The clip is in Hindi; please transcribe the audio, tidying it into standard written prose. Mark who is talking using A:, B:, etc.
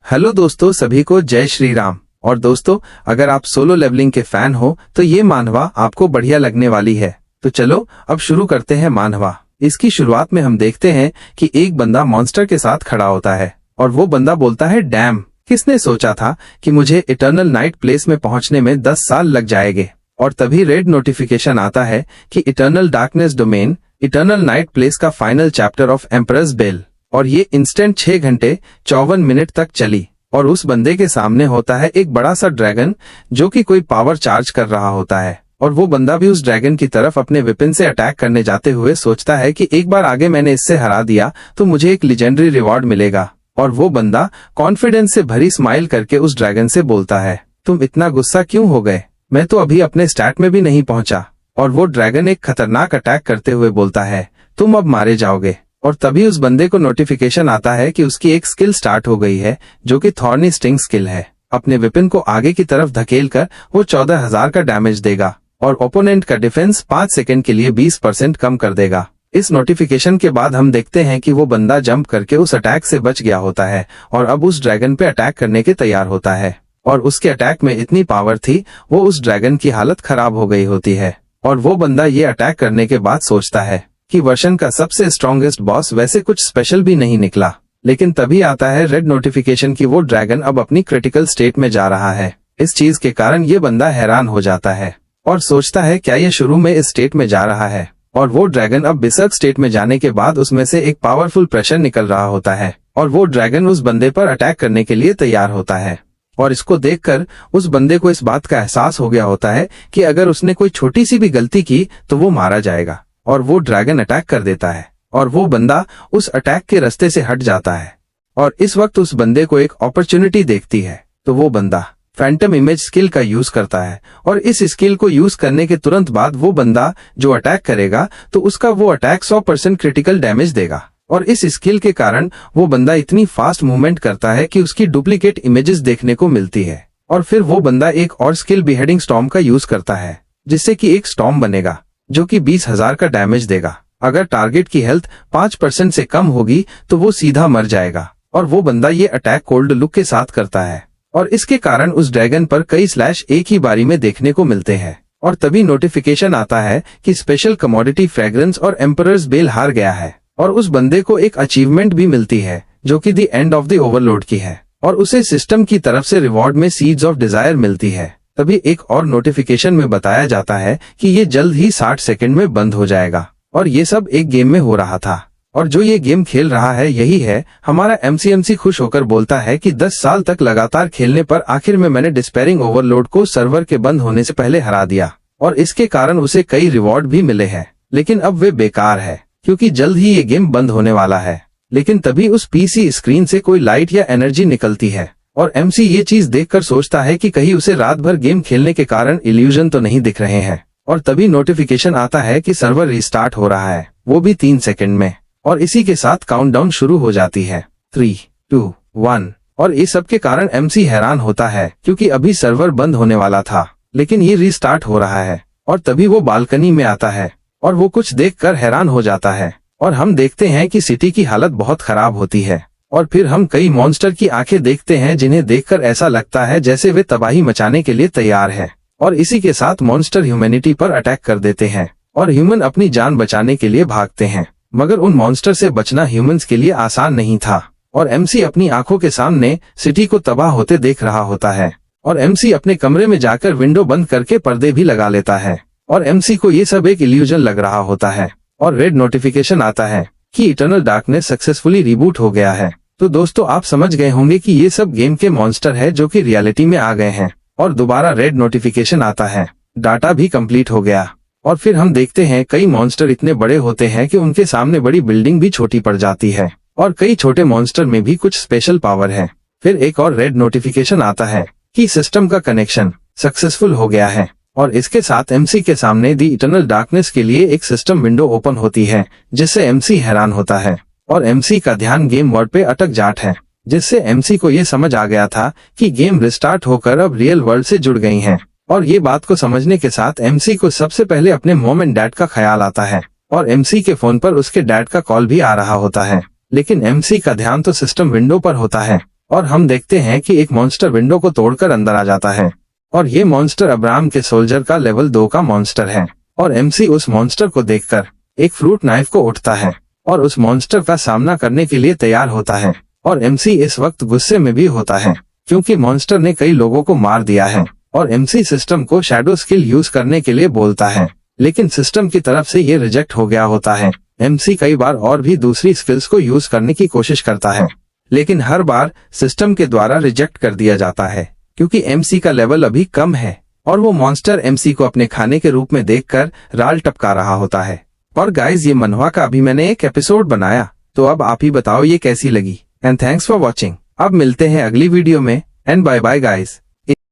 A: हेलो दोस्तों, सभी को जय श्री राम। और दोस्तों, अगर आप सोलो लेवलिंग के फैन हो तो ये मानवा आपको बढ़िया लगने वाली है। तो चलो अब शुरू करते हैं मानवा। इसकी शुरुआत में हम देखते हैं कि एक बंदा मॉन्स्टर के साथ खड़ा होता है और वो बंदा बोलता है, डैम, किसने सोचा था कि मुझे इटर्नल नाइट प्लेस में पहुंचने में 10 साल लग जाएंगे। और तभी रेड नोटिफिकेशन आता है कि eternal darkness domain, eternal night place का final chapter of emperor's bell. और ये इंस्टेंट 6 घंटे 54 मिनट तक चली। और उस बंदे के सामने होता है एक बड़ा सा ड्रैगन जो कि कोई पावर चार्ज कर रहा होता है। और वो बंदा भी उस ड्रैगन की तरफ अपने वेपन से अटैक करने जाते हुए सोचता है कि एक बार आगे मैंने इससे हरा दिया तो मुझे एक लेजेंडरी रिवॉर्ड मिलेगा। और वो बंदा कॉन्फिडेंस से भरी स्माइल करके उस ड्रैगन से बोलता है, तुम इतना गुस्सा क्यों हो गए, मैं तो अभी अपने स्टैट में भी नहीं पहुंचा। और वो ड्रैगन एक खतरनाक अटैक करते हुए बोलता है, तुम अब मारे जाओगे। और तभी उस बंदे को नोटिफिकेशन आता है कि उसकी एक स्किल स्टार्ट हो गई है जो कि थॉर्नी स्टिंग स्किल है। अपने वेपन को आगे की तरफ धकेल कर वो 14,000 का डैमेज देगा और ओपोनेंट का डिफेंस 5 सेकंड के लिए 20% कम कर देगा। इस नोटिफिकेशन के बाद हम देखते हैं कि वो बंदा जंप करके उस अटैक से बच गया होता है और अब उस ड्रैगन पे अटैक करने के तैयार होता है। और उसके अटैक में इतनी पावर थी, वो उस ड्रैगन की हालत खराब हो गई होती है। और वो बंदा ये अटैक करने के बाद सोचता है कि वर्षन का सबसे स्ट्रॉन्गेस्ट बॉस वैसे कुछ स्पेशल भी नहीं निकला। लेकिन तभी आता है रेड नोटिफिकेशन कि वो ड्रैगन अब अपनी क्रिटिकल स्टेट में जा रहा है। इस चीज के कारण ये बंदा हैरान हो जाता है और सोचता है क्या ये शुरू में इस स्टेट में जा रहा है। और वो ड्रैगन अब बिसर्क स्टेट में जाने के बाद उसमें से एक पावरफुल प्रेशर निकल रहा होता है और वो ड्रैगन उस बंदे पर अटैक करने के लिए तैयार होता है। और इसको देखकर उस बंदे को इस बात का एहसास हो गया होता है कि अगर उसने कोई छोटी सी भी गलती की तो वो मारा जाएगा। और वो ड्रैगन अटैक कर देता है और वो बंदा उस अटैक के रास्ते से हट जाता है। और इस वक्त उस बंदे को एक अपॉर्चुनिटी देखती है तो वो बंदा फैंटम इमेज स्किल का यूज करता है। और इस स्किल को यूज करने के तुरंत बाद वो बंदा जो अटैक करेगा तो उसका वो अटैक 100% क्रिटिकल डैमेज देगा। और इस स्किल के कारण वो बंदा इतनी फास्ट मूवमेंट करता है कि उसकी डुप्लीकेट इमेजेस देखने को मिलती है। और फिर वो बंदा एक और स्किल बिहेडिंग स्टॉर्म का यूज करता है जिससे कि एक स्टॉर्म बनेगा जो कि 20,000 का डैमेज देगा। अगर टारगेट की हेल्थ 5% से कम होगी तो वो सीधा मर जाएगा। और वो बंदा ये अटैक कोल्ड लुक के साथ करता है और इसके कारण उस ड्रैगन पर कई स्लैश एक ही बारी में देखने को मिलते हैं। और तभी नोटिफिकेशन आता है कि स्पेशल कमोडिटी फ्रेग्रेंस और एम्परर्स बेल हार गया है। और उस बंदे को एक अचीवमेंट भी मिलती है जो कि the end of the overload की है और उसे सिस्टम की तरफ से रिवॉर्ड में सीड्स ऑफ डिजायर मिलती है। तभी एक और नोटिफिकेशन में बताया जाता है कि ये जल्द ही 60 सेकंड में बंद हो जाएगा। और ये सब एक गेम में हो रहा था और जो ये गेम खेल रहा है यही है हमारा एमसी खुश होकर बोलता है कि 10 साल तक लगातार खेलने पर आखिर में मैंने डिस्पेयरिंग ओवरलोड को सर्वर के बंद होने से पहले हरा दिया। और इसके कारण उसे कई रिवॉर्ड भी मिले हैं, लेकिन अब वे बेकार है क्योंकि जल्द ही ये गेम बंद होने वाला है। लेकिन तभी उस पीसी स्क्रीन से कोई लाइट या एनर्जी निकलती है और एमसी ये चीज देखकर सोचता है कि कहीं उसे रात भर गेम खेलने के कारण इल्यूजन तो नहीं दिख रहे हैं। और तभी नोटिफिकेशन आता है कि सर्वर रिस्टार्ट हो रहा है, वो भी 3 सेकंड में। और इसी के साथ काउंटडाउन शुरू हो जाती है 3, 2, 1। और इस सब के कारण एमसी हैरान होता है क्योंकि अभी सर्वर बंद होने वाला था लेकिन ये रिस्टार्ट हो रहा है। और तभी वो बालकनी में आता है और वो कुछ देखकर हैरान हो जाता है और हम देखते हैं कि सिटी की हालत बहुत खराब होती है। और फिर हम कई मॉन्स्टर की आंखें देखते हैं जिन्हें देखकर ऐसा लगता है जैसे वे तबाही मचाने के लिए तैयार हैं। और इसी के साथ मॉन्स्टर ह्यूमैनिटी पर अटैक कर देते हैं और ह्यूमन अपनी जान बचाने के लिए भागते हैं। मगर उन मॉन्स्टर से बचना ह्यूमंस के लिए आसान नहीं था और एमसी अपनी आंखों के सामने सिटी को तबाह होते देख रहा होता है। और एमसी अपने कमरे में जाकर विंडो बंद करके पर्दे भी लगा लेता है और एमसी को ये सब एक इल्यूजन लग रहा होता है। और रेड नोटिफिकेशन आता है कि इटर्नल डार्कनेस सक्सेसफुली रिबूट हो गया है। तो दोस्तों, आप समझ गए होंगे कि ये सब गेम के मॉन्स्टर है जो कि रियलिटी में आ गए हैं। और दोबारा रेड नोटिफिकेशन आता है, डाटा भी कंप्लीट हो गया। और फिर हम देखते हैं कई मॉन्स्टर इतने बड़े होते हैं कि उनके सामने बड़ी बिल्डिंग भी छोटी पड़ जाती है और कई छोटे मॉन्स्टर में भी कुछ स्पेशल पावर है। फिर एक और रेड नोटिफिकेशन आता है कि सिस्टम का कनेक्शन सक्सेसफुल हो गया है। और इसके साथ एमसी के सामने दी इटर्नल डार्कनेस के लिए एक सिस्टम विंडो ओपन होती है जिससे एमसी हैरान होता है और एमसी का ध्यान गेम वर्ल्ड पे अटक जाता है जिससे एमसी को ये समझ आ गया था कि गेम रिस्टार्ट होकर अब रियल वर्ल्ड से जुड़ गई हैं। और ये बात को समझने के साथ एमसी को सबसे पहले अपने मॉम एंड डैड का ख्याल आता है और एमसी के फोन पर उसके डैड का कॉल भी आ रहा होता है। लेकिन एमसी का ध्यान तो सिस्टम विंडो पर होता है और हम देखते हैं कि एक मॉन्स्टर विंडो को तोड़कर अंदर आ जाता है और ये मॉन्स्टर अब्राहम के सोल्जर का लेवल 2 का मॉन्स्टर है। और एमसी उस मॉन्स्टर को देखकर एक फ्रूट नाइफ को उठता है और उस मॉन्स्टर का सामना करने के लिए तैयार होता है। और एमसी इस वक्त गुस्से में भी होता है क्योंकि मॉन्स्टर ने कई लोगों को मार दिया है। और एमसी सिस्टम को शैडो स्किल यूज करने के लिए बोलता है, लेकिन सिस्टम की तरफ से ये रिजेक्ट हो गया होता है। एमसी कई बार और भी दूसरी स्किल्स को यूज करने की कोशिश करता है, लेकिन हर बार सिस्टम के द्वारा रिजेक्ट कर दिया जाता है क्योंकि एमसी का लेवल अभी कम है और वो मॉन्स्टर एमसी को अपने खाने के रूप में देखकर राल टपका रहा होता है। और गाइज, ये मनहवा का अभी मैंने एक एपिसोड बनाया, तो अब आप ही बताओ ये कैसी लगी। And thanks for watching. अब मिलते हैं अगली वीडियो में एंड बाय बाय गाइज।